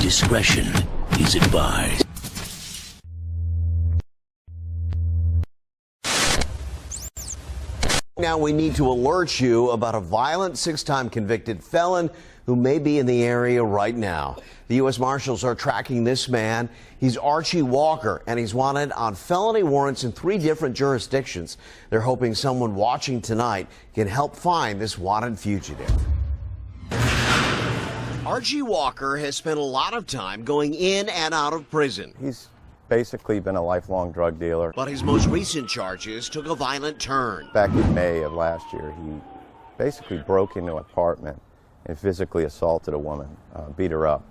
Discretion is advised. Now we need to alert you about a violent six-time convicted felon who may be in the area right now. The U.S. Marshals are tracking this man. He's Archie Walker, and he's wanted on felony warrants in 3 different jurisdictions. They're hoping someone watching tonight can help find this wanted fugitive. Archie Walker has spent a lot of time going in and out of prison. He's basically been a lifelong drug dealer. But his most recent charges took a violent turn. Back in May of last year, he basically broke into an apartment and physically assaulted a woman, beat her up,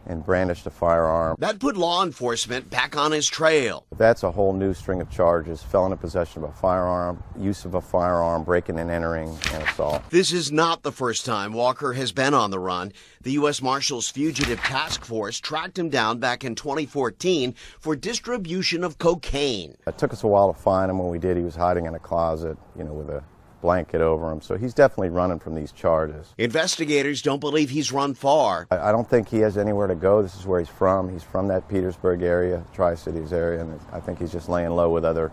and brandished a firearm. That put law enforcement back on his trail. That's a whole new string of charges: felon in possession of a firearm, use of a firearm, breaking and entering, and assault. This is not the first time Walker has been on the run. The U.S. Marshals Fugitive Task Force tracked him down back in 2014 for distribution of cocaine. It took us a while to find him. When we did, he was hiding in a closet, with a blanket over him. So he's definitely running from these charges. Investigators don't believe he's run far. I don't think he has anywhere to go. This is where he's from. He's from that Petersburg area, Tri-Cities area, and I think he's just laying low with other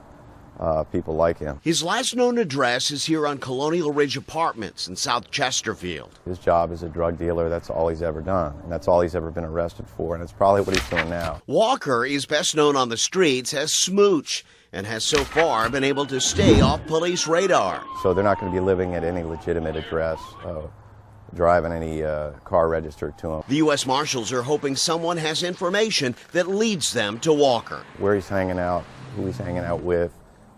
people like him. His last known address is here on Colonial Ridge Apartments in South Chesterfield. His job as a drug dealer, that's all he's ever done, and that's all he's ever been arrested for, and it's probably what he's doing now. Walker is best known on the streets as Smooch, and has so far been able to stay off police radar. So they're not going to be living at any legitimate address, driving any car registered to them. The U.S. Marshals are hoping someone has information that leads them to Walker. Where he's hanging out, who he's hanging out with,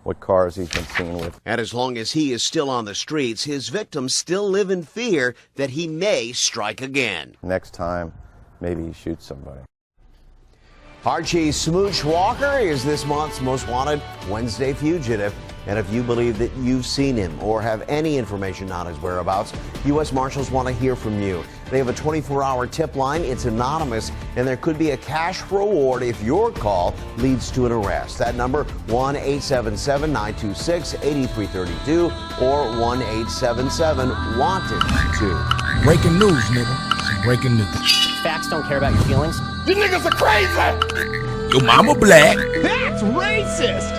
what cars he's been seen with. And as long as he is still on the streets, his victims still live in fear that he may strike again. Next time, maybe he shoots somebody. Archie Smooch Walker is this month's most wanted Wednesday fugitive. And if you believe that you've seen him or have any information on his whereabouts, U.S. Marshals want to hear from you. They have a 24-hour tip line. It's anonymous, and there could be a cash reward if your call leads to an arrest. That number, 1-877-926-8332 or 1-877-WANTED-2. Breaking news, nigga. Some breaking news. Facts don't care about your feelings. You niggas are crazy! Your mama black. That's racist!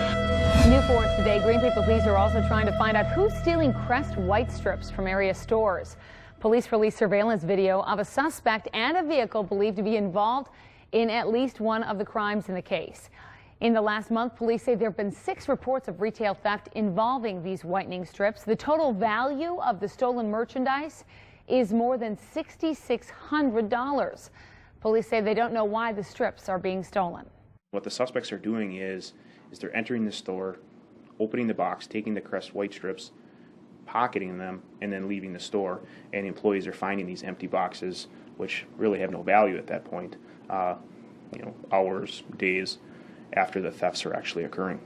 New for us today, Green Bay police are also trying to find out who's stealing Crest white strips from area stores. Police released surveillance video of a suspect and a vehicle believed to be involved in at least one of the crimes in the case. In the last month, police say there have been 6 reports of retail theft involving these whitening strips. The total value of the stolen merchandise is more than $6,600. Police say they don't know why the strips are being stolen. What the suspects are doing is they're entering the store, opening the box, taking the Crest white strips, pocketing them, and then leaving the store. And employees are finding these empty boxes, which really have no value at that point, hours, days after the thefts are actually occurring.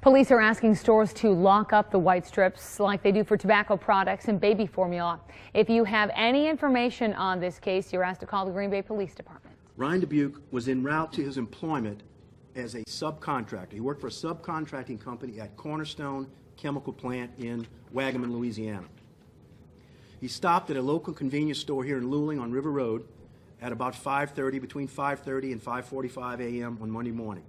Police are asking stores to lock up the white strips like they do for tobacco products and baby formula. If you have any information on this case, you're asked to call the Green Bay Police Department. Ryan Dubuque was en route to his employment as a subcontractor. He worked for a subcontracting company at Cornerstone Chemical Plant in Wagaman, Louisiana. He stopped at a local convenience store here in Luling on River Road at about between 5:30 and 5:45 a.m. on Monday morning.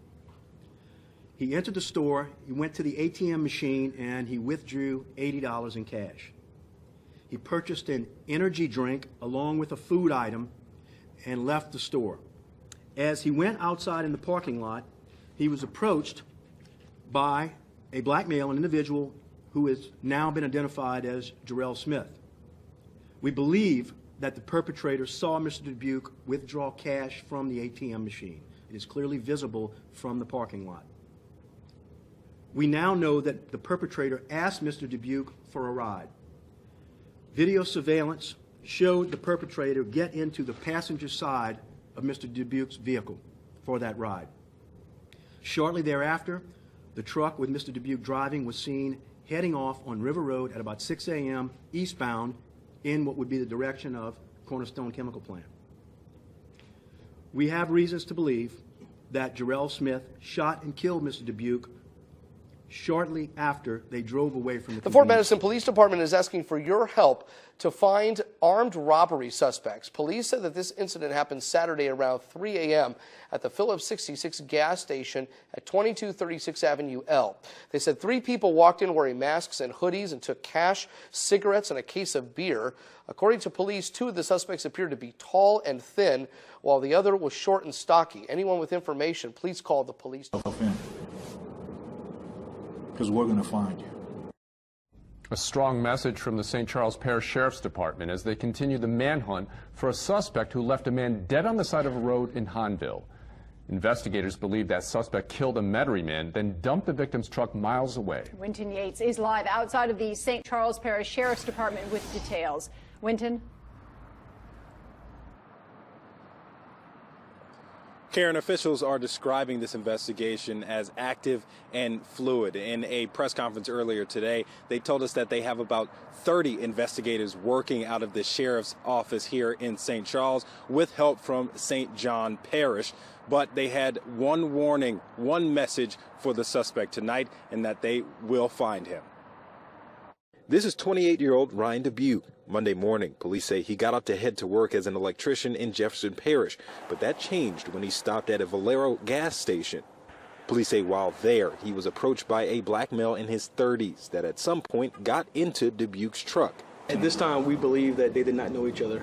He entered the store, he went to the ATM machine, and he withdrew $80 in cash. He purchased an energy drink along with a food item and left the store. As he went outside in the parking lot, he was approached by a black male, an individual who has now been identified as Jarrell Smith. We believe that the perpetrator saw Mr. Dubuque withdraw cash from the ATM machine. It is clearly visible from the parking lot. We now know that the perpetrator asked Mr. Dubuque for a ride. Video surveillance showed the perpetrator get into the passenger side of Mr. Dubuque's vehicle for that ride. Shortly thereafter, the truck with Mr. Dubuque driving was seen heading off on River Road at about 6 a.m. eastbound in what would be the direction of Cornerstone Chemical Plant. We have reasons to believe that Jarrell Smith shot and killed Mr. Dubuque shortly after they drove away from the The Fort convenience Madison Police Department is asking for your help to find armed robbery suspects. Police said that this incident happened Saturday around 3 a.m. at the Phillips 66 gas station at 2236 Avenue L. They said 3 people walked in wearing masks and hoodies and took cash, cigarettes, and a case of beer. According to police, 2 of the suspects appeared to be tall and thin, while the other was short and stocky. Anyone with information, please call the police. Because we're going to find you. A strong message from the St. Charles Parish Sheriff's Department as they continue the manhunt for a suspect who left a man dead on the side of a road in Hahnville. Investigators believe that suspect killed a Metairie man, then dumped the victim's truck miles away. Winton Yates is live outside of the St. Charles Parish Sheriff's Department with details. Winton? Karen, officials are describing this investigation as active and fluid. In a press conference earlier today, they told us that they have about 30 investigators working out of the sheriff's office here in St. Charles with help from St. John Parish. But they had one warning, one message for the suspect tonight, and that they will find him. This is 28-year-old Ryan Dubuque. Monday morning, police say he got up to head to work as an electrician in Jefferson Parish, but that changed when he stopped at a Valero gas station. Police say while there, he was approached by a black male in his 30s that at some point got into Dubuque's truck. At this time, we believe that they did not know each other,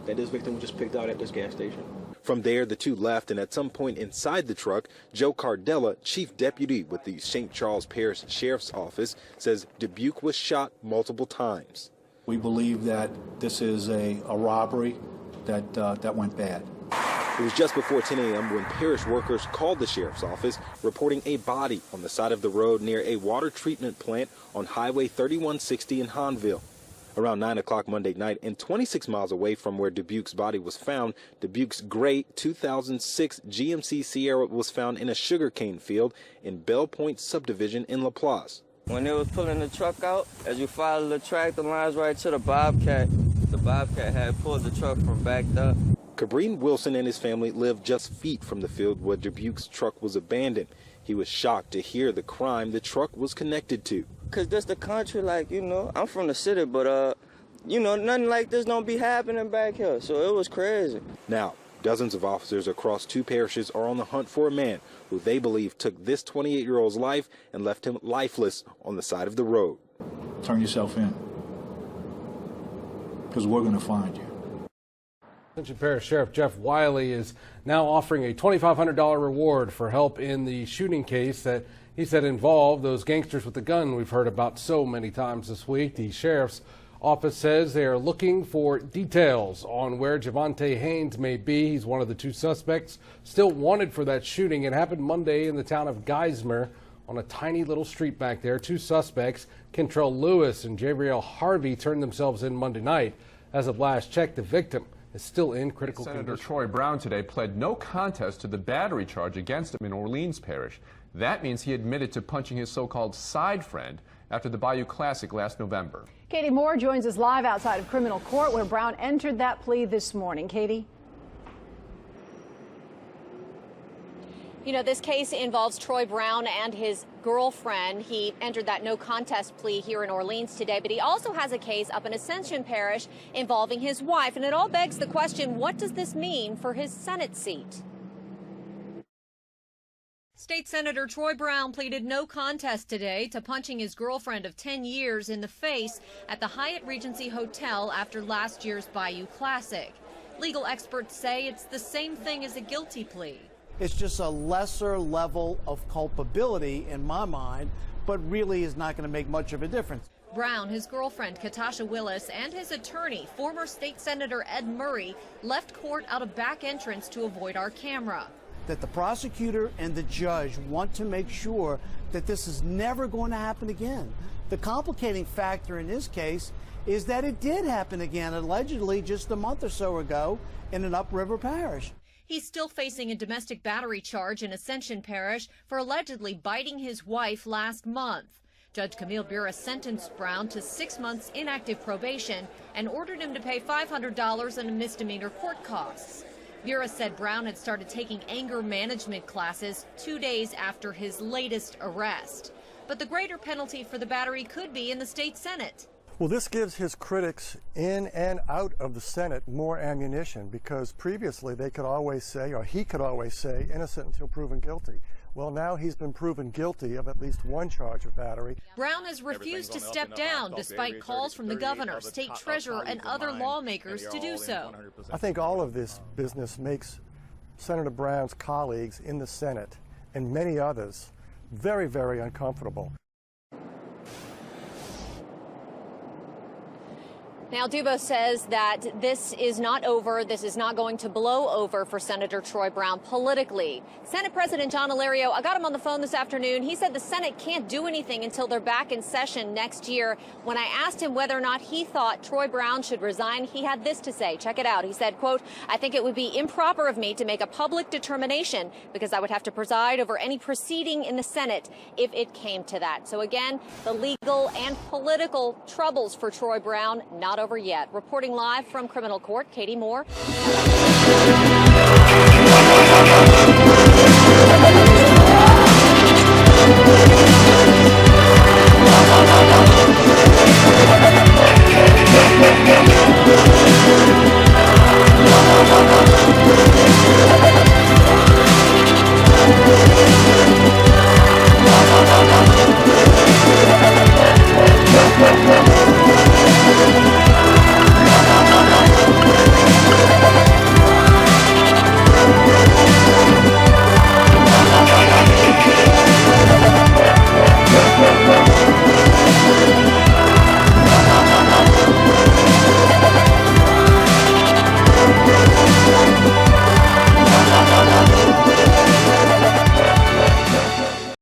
that this victim was just picked out at this gas station. From there, the 2 left, and at some point inside the truck, Joe Cardella, chief deputy with the St. Charles Parish Sheriff's Office, says Dubuque was shot multiple times. We believe that this is a robbery that went bad. It was just before 10 a.m. when parish workers called the sheriff's office reporting a body on the side of the road near a water treatment plant on Highway 3160 in Hahnville. Around 9 o'clock Monday night and 26 miles away from where Dubuque's body was found, Dubuque's gray 2006 GMC Sierra was found in a sugarcane field in Bell Point subdivision in LaPlace. When they was pulling the truck out, as you follow the track, the lines right to the Bobcat had pulled the truck from backed up. Cabreen Wilson and his family lived just feet from the field where Dubuque's truck was abandoned. He was shocked to hear the crime the truck was connected to. Cause this the country, like, you know, I'm from the city, but you know, nothing like this don't be happening back here. So it was crazy. Now, dozens of officers across 2 parishes are on the hunt for a man who they believe took this 28-year-old's life and left him lifeless on the side of the road. Turn yourself in, because we're going to find you. Ascension Parish Sheriff Jeff Wiley is now offering a $2,500 reward for help in the shooting case that he said involved those gangsters with the gun we've heard about so many times this week. The sheriff's office says they are looking for details on where Javante Haynes may be. He's one of the 2 suspects still wanted for that shooting. It happened Monday in the town of Geismar on a tiny little street back there. 2 suspects, Kentrell Lewis and Jabriel Harvey, turned themselves in Monday night. As of last check, the victim is still in critical condition. Senator Troy Brown today pled no contest to the battery charge against him in Orleans Parish. That means he admitted to punching his so-called side friend after the Bayou Classic last November. Katie Moore joins us live outside of criminal court where Brown entered that plea this morning. Katie? You know, this case involves Troy Brown and his girlfriend. He entered that no contest plea here in Orleans today, but he also has a case up in Ascension Parish involving his wife. And it all begs the question, what does this mean for his Senate seat? State Senator Troy Brown pleaded no contest today to punching his girlfriend of 10 years in the face at the Hyatt Regency Hotel after last year's Bayou Classic. Legal experts say it's the same thing as a guilty plea. It's just a lesser level of culpability in my mind, but really is not going to make much of a difference. Brown, his girlfriend Katasha Willis, and his attorney, former state senator Ed Murray, left court out a back entrance to avoid our camera. That the prosecutor and the judge want to make sure that this is never going to happen again. The complicating factor in this case is that it did happen again, allegedly just a month or so ago in an upriver parish. He's still facing a domestic battery charge in Ascension Parish for allegedly biting his wife last month. Judge Camille Bura sentenced Brown to 6 months inactive probation and ordered him to pay $500 in misdemeanor court costs. Bura said Brown had started taking anger management classes 2 days after his latest arrest. but the greater penalty for the battery could be in the state Senate. Well, this gives his critics in and out of the Senate more ammunition, because previously they could always say, or he could always say, innocent until proven guilty. Well, now he's been proven guilty of at least one charge of battery. Brown has refused to step down despite calls from the governor, state treasurer, and other lawmakers to do so. I think all of this business makes Senator Brown's colleagues in the Senate and many others very, very uncomfortable. Now, Dubose says that this is not over. This is not going to blow over for Senator Troy Brown politically. Senate President John Alario, I got him on the phone this afternoon. He said the Senate can't do anything until they're back in session next year. When I asked him whether or not he thought Troy Brown should resign, he had this to say. Check it out. He said, quote, I think it would be improper of me to make a public determination because I would have to preside over any proceeding in the Senate if it came to that. So again, the legal and political troubles for Troy Brown not over yet. Reporting live from Criminal Court, Katie Moore.